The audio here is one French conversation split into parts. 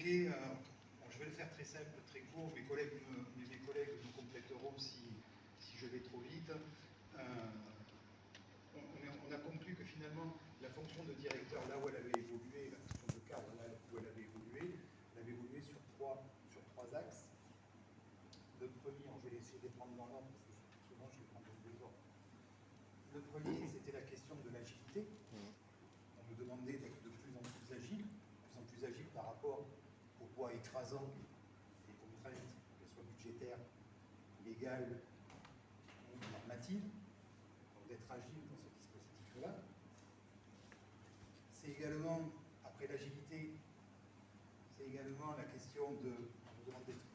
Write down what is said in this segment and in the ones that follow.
évoqué, bon, je vais le faire très simple, très court, mes collègues me compléteront si je vais trop vite. On a conclu que finalement, la fonction de directeur, là où elle avait évolué, la fonction de cadre, là où elle avait évolué sur trois axes. Le premier, je vais essayer de les prendre dans l'ordre, parce que souvent je les prends dans le désordre. Le premier, c'était la question de l'agilité. On nous demandait d'être de plus en plus agile par rapport au poids écrasant des contraintes, qu'elles soient budgétaires, légales ou normatives. Donc d'être agile dans ce dispositif-là. C'est également, après l'agilité, c'est également la question de, on nous demande d'être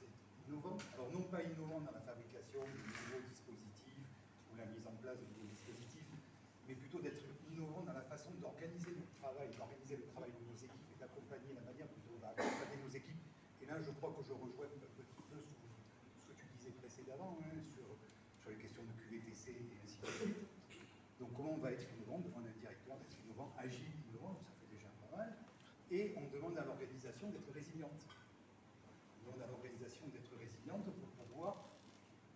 innovant. Alors non pas innovant dans la fabrication de nouveaux dispositifs ou la mise en place de nouveaux dispositifs, mais plutôt d'être innovant dans la façon d'organiser notre travail, d'organiser le travail de nos équipes et d'accompagner la manière dont on va accompagner nos équipes. Et là, je crois que je rejoins un petit peu ce que tu disais précédemment, hein, sur les questions de QVTC et ainsi de suite. Donc comment on va être innovant, on demande à un directeur d'être innovant, agile, innovant, ça fait déjà pas mal. Et on demande à l'organisation d'être résiliente. On demande à l'organisation d'être résiliente pour pouvoir,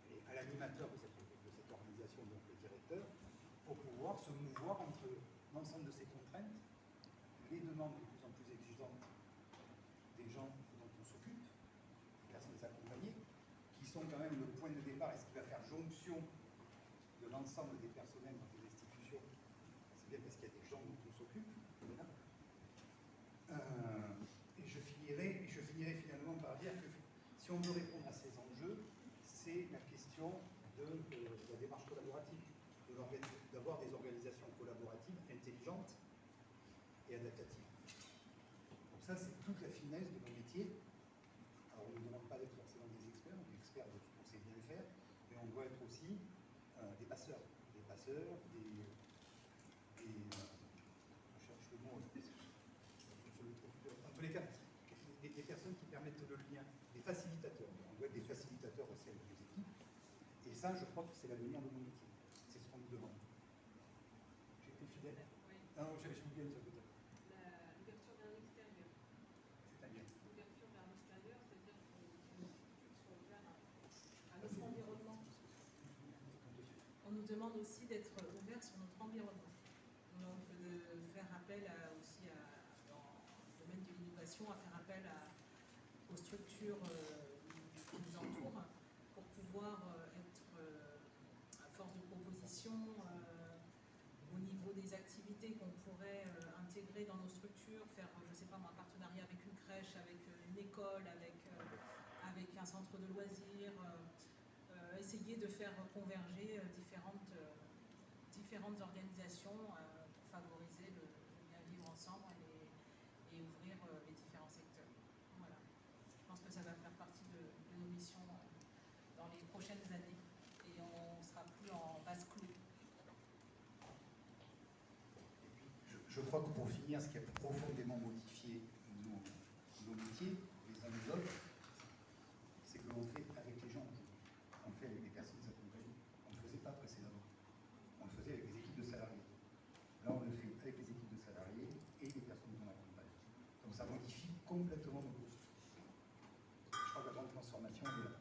et à l'animateur de cette organisation, donc le directeur, pour pouvoir se mouvoir entre l'ensemble de ces contraintes, les demandes de plus en plus exigeantes des gens dont on s'occupe, des personnes accompagnées, qui sont quand même le point de départ et ce qui va faire jonction de l'ensemble des personnels dans les institutions. C'est bien parce qu'il y a des gens dont on s'occupe. Voilà. Et je finirai finalement par dire que si on veut répondre à ces enjeux, c'est la question de la démarche collaborative, d'avoir des organisations collaboratives intelligentes et adaptatives. Donc ça, c'est toute la finesse de nos métiers. Alors on ne demande pas d'être forcément des experts, on sait bien le faire, mais on doit être aussi des passeurs, je cherche le mot, en tous les cas, des personnes qui permettent le lien, des facilitateurs. On doit être des facilitateurs aussi avec les équipes. Et ça, je crois que c'est l'avenir de mon métier. C'est ce qu'on nous demande. J'ai été fidèle. Oui. Non, j'ai oublié une seule peut-être. L'ouverture vers l'extérieur. C'est-à-dire l'ouverture vers l'extérieur, c'est-à-dire que les structures soient ouvertes à notre environnement. On nous demande aussi d'être ouverts sur notre environnement. Donc de faire appel aussi dans le domaine de l'innovation, à faire appel aux structures qui nous entourent pour pouvoir être à force de proposition au niveau des activités qu'on pourrait intégrer dans nos structures, faire, je ne sais pas, un partenariat avec une crèche, avec une école, avec un centre de loisirs, essayer de faire converger différentes organisations pour favoriser le bien vivre ensemble et ouvrir les différents secteurs. Voilà. Je pense que ça va faire partie de nos missions dans les prochaines années et on ne sera plus en vase clos. Je crois que pour finir, ce qui a profondément modifié nos métiers, les uns les autres, c'est que l'on fait avec les gens. On fait avec des personnes accompagnées. On ne le faisait pas précédemment. On le faisait avec des équipes de salariés. Là, on le fait avec les équipes de salariés et les personnes qu'on accompagne. Donc ça modifie complètement nos postes. Je crois que la grande transformation est là.